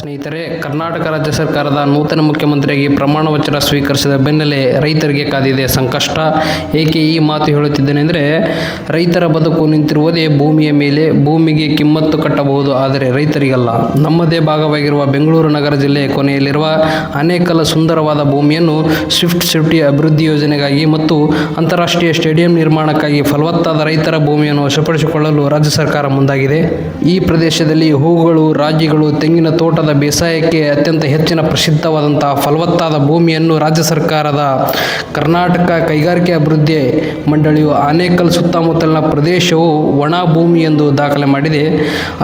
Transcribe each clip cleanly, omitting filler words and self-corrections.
ಸ್ನೇಹಿತರೆ, ಕರ್ನಾಟಕ ರಾಜ್ಯ ಸರ್ಕಾರದ ನೂತನ ಮುಖ್ಯಮಂತ್ರಿಯಾಗಿ ಪ್ರಮಾಣ ವಚನ ಸ್ವೀಕರಿಸಿದ ಬೆನ್ನಲ್ಲೇ ರೈತರಿಗೆ ಕಾದಿದೆ ಸಂಕಷ್ಟ. ಏಕೆ ಈ ಮಾತು ಹೇಳುತ್ತಿದ್ದೇನೆ ಅಂದರೆ, ರೈತರ ಬದುಕು ನಿಂತಿರುವುದೇ ಭೂಮಿಯ ಮೇಲೆ. ಭೂಮಿಗೆ ಕಿಮ್ಮತ್ತು ಕಟ್ಟಬಹುದು, ಆದರೆ ರೈತರಿಗಲ್ಲ. ನಮ್ಮದೇ ಭಾಗವಾಗಿರುವ ಬೆಂಗಳೂರು ನಗರ ಜಿಲ್ಲೆ ಕೊನೆಯಲ್ಲಿರುವ ಆನೇಕಲ್ ಸುಂದರವಾದ ಭೂಮಿಯನ್ನು ಸ್ವಿಫ್ಟ್ ಸಿಟಿ ಅಭಿವೃದ್ಧಿ ಯೋಜನೆಗಾಗಿ ಮತ್ತು ಅಂತಾರಾಷ್ಟ್ರೀಯ ಸ್ಟೇಡಿಯಂ ನಿರ್ಮಾಣಕ್ಕಾಗಿ ಫಲವತ್ತಾದ ರೈತರ ಭೂಮಿಯನ್ನು ವಶಪಡಿಸಿಕೊಳ್ಳಲು ರಾಜ್ಯ ಸರ್ಕಾರ ಮುಂದಾಗಿದೆ. ಈ ಪ್ರದೇಶದಲ್ಲಿ ಹೂಗಳು, ರಾಗಿಗಳು, ತೆಂಗಿನ ತೋಟದ ಬೇಸಾಯಕ್ಕೆ ಅತ್ಯಂತ ಹೆಚ್ಚಿನ ಪ್ರಸಿದ್ಧವಾದಂತಹ ಫಲವತ್ತಾದ ಭೂಮಿಯನ್ನು ರಾಜ್ಯ ಸರ್ಕಾರದ ಕರ್ನಾಟಕ ಕೈಗಾರಿಕೆ ಅಭಿವೃದ್ಧಿ ಮಂಡಳಿಯು ಆನೇಕಲ್ ಸುತ್ತಮುತ್ತಲಿನ ಪ್ರದೇಶವು ಒಣ ಭೂಮಿ ಎಂದು ದಾಖಲೆ ಮಾಡಿದೆ.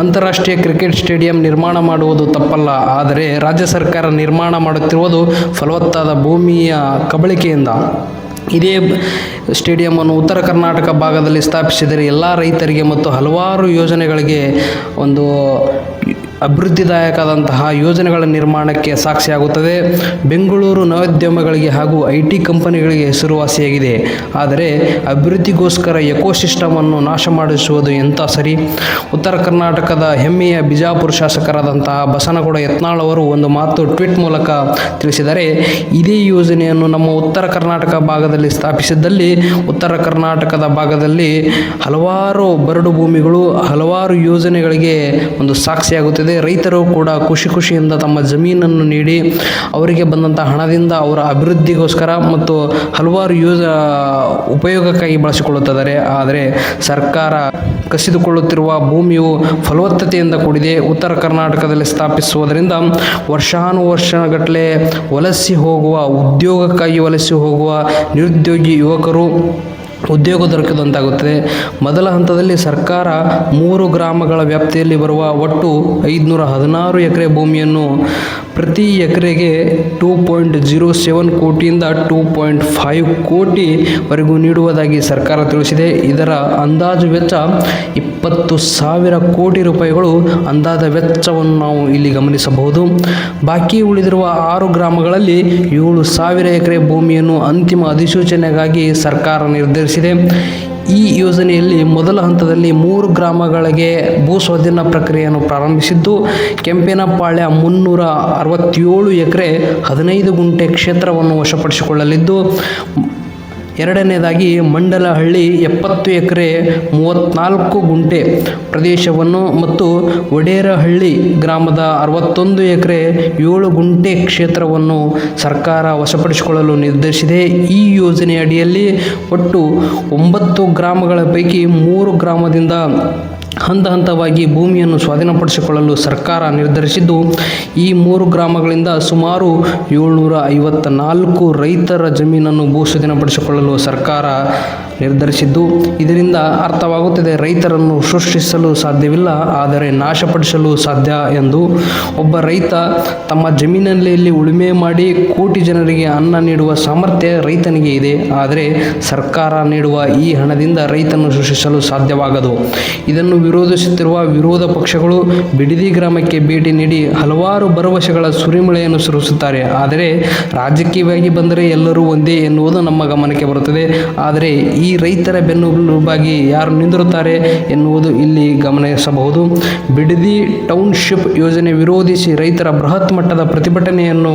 ಅಂತಾರಾಷ್ಟ್ರೀಯ ಕ್ರಿಕೆಟ್ ಸ್ಟೇಡಿಯಂ ನಿರ್ಮಾಣ ಮಾಡುವುದು ತಪ್ಪಲ್ಲ, ಆದರೆ ರಾಜ್ಯ ಸರ್ಕಾರ ನಿರ್ಮಾಣ ಮಾಡುತ್ತಿರುವುದು ಫಲವತ್ತಾದ ಭೂಮಿಯ ಕಬಳಿಕೆಯಿಂದ. ಇದೇ ಸ್ಟೇಡಿಯಂನ್ನು ಉತ್ತರ ಕರ್ನಾಟಕ ಭಾಗದಲ್ಲಿ ಸ್ಥಾಪಿಸಿದರೆ ಎಲ್ಲ ರೈತರಿಗೆ ಮತ್ತು ಹಲವಾರು ಯೋಜನೆಗಳಿಗೆ ಒಂದು ಅಭಿವೃದ್ಧಿದಾಯಕವಾದಂತಹ ಯೋಜನೆಗಳ ನಿರ್ಮಾಣಕ್ಕೆ ಸಾಕ್ಷಿಯಾಗುತ್ತದೆ. ಬೆಂಗಳೂರು ನವೋದ್ಯಮಗಳಿಗೆ ಹಾಗೂ IT ಕಂಪನಿಗಳಿಗೆ ಹೆಸರುವಾಸಿಯಾಗಿದೆ. ಆದರೆ ಅಭಿವೃದ್ಧಿಗೋಸ್ಕರ ಎಕೋಸಿಸ್ಟಮನ್ನು ನಾಶ ಮಾಡಿಸುವುದು ಎಂಥ ಸರಿ? ಉತ್ತರ ಕರ್ನಾಟಕದ ಹೆಮ್ಮೆಯ ಬಿಜಾಪುರ ಶಾಸಕರಾದಂತಹ ಬಸನಗೌಡ ಯತ್ನಾಳ್ ಅವರು ಒಂದು ಮಾತು ಟ್ವೀಟ್ ಮೂಲಕ ತಿಳಿಸಿದ್ದಾರೆ. ಇದೇ ಯೋಜನೆಯನ್ನು ನಮ್ಮ ಉತ್ತರ ಕರ್ನಾಟಕ ಭಾಗದಲ್ಲಿ ಸ್ಥಾಪಿಸಿದ್ದಲ್ಲಿ ಉತ್ತರ ಕರ್ನಾಟಕದ ಭಾಗದಲ್ಲಿ ಹಲವಾರು ಬರಡು ಭೂಮಿಗಳು, ಹಲವಾರು ಯೋಜನೆಗಳಿಗೆ ಒಂದು ಸಾಕ್ಷಿಯಾಗುತ್ತದೆ. ರೈತರು ಕೂಡ ಖುಷಿಯಿಂದ ತಮ್ಮ ಜಮೀನನ್ನು ನೀಡಿ ಅವರಿಗೆ ಬಂದಂಥ ಹಣದಿಂದ ಅವರ ಅಭಿವೃದ್ಧಿಗೋಸ್ಕರ ಮತ್ತು ಹಲವಾರು ಉಪಯೋಗಕ್ಕಾಗಿ ಬಳಸಿಕೊಳ್ಳುತ್ತಿದ್ದಾರೆ. ಆದರೆ ಸರ್ಕಾರ ಕಸಿದುಕೊಳ್ಳುತ್ತಿರುವ ಭೂಮಿಯು ಫಲವತ್ತತೆಯಿಂದ ಕೂಡಿದೆ. ಉತ್ತರ ಕರ್ನಾಟಕದಲ್ಲಿ ಸ್ಥಾಪಿಸುವುದರಿಂದ ವರ್ಷಾನುವರ್ಷಗಟ್ಟಲೆ ವಲಸೆ ಹೋಗುವ, ಉದ್ಯೋಗಕ್ಕಾಗಿ ವಲಸೆ ಹೋಗುವ ನಿರುದ್ಯೋಗಿ ಯುವಕರು ಉದ್ಯೋಗ ದೊರಕದಂತಾಗುತ್ತದೆ. ಮೊದಲ ಹಂತದಲ್ಲಿ ಸರ್ಕಾರ 3 ಗ್ರಾಮಗಳ ವ್ಯಾಪ್ತಿಯಲ್ಲಿ ಬರುವ ಒಟ್ಟು 516 ಎಕರೆ ಭೂಮಿಯನ್ನು ಪ್ರತಿ ಎಕರೆಗೆ 2.07 ಕೋಟಿಯಿಂದ 2.5 ಕೋಟಿವರೆಗೂ ನೀಡುವುದಾಗಿ ಸರ್ಕಾರ ತಿಳಿಸಿದೆ. ಇದರ ಅಂದಾಜು ವೆಚ್ಚ 20,000 ಕೋಟಿ ರೂಪಾಯಿಗಳು. ಅಂದಾಜ ವೆಚ್ಚವನ್ನು ನಾವು ಇಲ್ಲಿ ಗಮನಿಸಬಹುದು. ಬಾಕಿ ಉಳಿದಿರುವ 6 ಗ್ರಾಮಗಳಲ್ಲಿ 7,000 ಎಕರೆ ಭೂಮಿಯನ್ನು ಅಂತಿಮ ಅಧಿಸೂಚನೆಗಾಗಿ ಸರ್ಕಾರ ನಿರ್ಧರಿಸಿದೆ. ಈ ಯೋಜನೆಯಲ್ಲಿ ಮೊದಲ ಹಂತದಲ್ಲಿ 3 ಗ್ರಾಮಗಳಿಗೆ ಭೂ ಸ್ವಾಧೀನ ಪ್ರಕ್ರಿಯೆಯನ್ನು ಪ್ರಾರಂಭಿಸಿದ್ದು, ಕೆಂಪೇನಪಾಳ್ಯ 367 ಎಕರೆ 15 ಗುಂಟೆ ಕ್ಷೇತ್ರವನ್ನು ವಶಪಡಿಸಿಕೊಳ್ಳಲಿದ್ದು, ಎರಡನೇದಾಗಿ ಮಂಡಲಹಳ್ಳಿ 70 ಎಕರೆ 34 ಗುಂಟೆ ಪ್ರದೇಶವನ್ನು ಮತ್ತು ವಡೇರಹಳ್ಳಿ ಗ್ರಾಮದ 61 ಎಕರೆ 7 ಗುಂಟೆ ಕ್ಷೇತ್ರವನ್ನು ಸರ್ಕಾರ ವಶಪಡಿಸಿಕೊಳ್ಳಲು ನಿರ್ಧರಿಸಿದೆ. ಈ ಯೋಜನೆಯ ಅಡಿಯಲ್ಲಿ ಒಟ್ಟು 9 ಗ್ರಾಮಗಳ ಪೈಕಿ 3 ಗ್ರಾಮದಿಂದ ಹಂತವಾಗಿ ಭೂಮಿಯನ್ನು ಸ್ವಾಧೀನಪಡಿಸಿಕೊಳ್ಳಲು ಸರ್ಕಾರ ನಿರ್ಧರಿಸಿದ್ದು, ಈ 3 ಗ್ರಾಮಗಳಿಂದ ಸುಮಾರು 754 ರೈತರ ಜಮೀನನ್ನು ಭೂ ಸ್ವಾಧೀನಪಡಿಸಿಕೊಳ್ಳಲು ಸರ್ಕಾರ ನಿರ್ಧರಿಸಿದ್ದು, ಇದರಿಂದ ಅರ್ಥವಾಗುತ್ತದೆ ರೈತರನ್ನು ಸೃಷ್ಟಿಸಲು ಸಾಧ್ಯವಿಲ್ಲ, ಆದರೆ ನಾಶಪಡಿಸಲು ಸಾಧ್ಯ ಎಂದು. ಒಬ್ಬ ರೈತ ತಮ್ಮ ಜಮೀನಿನಲ್ಲಿ ಉಳುಮೆ ಮಾಡಿ ಕೋಟಿ ಜನರಿಗೆ ಅನ್ನ ನೀಡುವ ಸಾಮರ್ಥ್ಯ ರೈತನಿಗೆ ಇದೆ. ಆದರೆ ಸರ್ಕಾರ ನೀಡುವ ಈ ಹಣದಿಂದ ರೈತನ್ನು ಸೃಷ್ಟಿಸಲು ಸಾಧ್ಯವಾಗದು. ಇದನ್ನು ವಿರೋಧಿಸುತ್ತಿರುವ ವಿರೋಧ ಪಕ್ಷಗಳು ಬಿಡದಿ ಗ್ರಾಮಕ್ಕೆ ಭೇಟಿ ನೀಡಿ ಹಲವಾರು ಭರವಸೆಗಳ ಸುರಿಮಳೆಯನ್ನು ಸುರಿಸುತ್ತಾರೆ. ಆದರೆ ರಾಜಕೀಯವಾಗಿ ಬಂದರೆ ಎಲ್ಲರೂ ಒಂದೇ ಎನ್ನುವುದು ನಮ್ಮ ಗಮನಕ್ಕೆ ಬರುತ್ತದೆ. ಆದರೆ ಈ ರೈತರ ಬೆನ್ನೆಲುಬಾಗಿ ಯಾರು ನಿಂದಿರುತ್ತಾರೆ ಎನ್ನುವುದು ಇಲ್ಲಿ ಗಮನಿಸಬಹುದು. ಬಿಡದಿ ಟೌನ್ಶಿಪ್ ಯೋಜನೆ ವಿರೋಧಿಸಿ ರೈತರ ಬೃಹತ್ ಮಟ್ಟದ ಪ್ರತಿಭಟನೆಯನ್ನು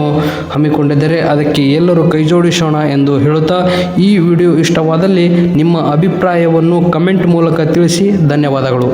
ಹಮ್ಮಿಕೊಂಡಿದ್ದರೆ ಅದಕ್ಕೆ ಎಲ್ಲರೂ ಕೈಜೋಡಿಸೋಣ ಎಂದು ಹೇಳುತ್ತಾ, ಈ ವಿಡಿಯೋ ಇಷ್ಟವಾದಲ್ಲಿ ನಿಮ್ಮ ಅಭಿಪ್ರಾಯವನ್ನು ಕಮೆಂಟ್ ಮೂಲಕ ತಿಳಿಸಿ. ಧನ್ಯವಾದಗಳು.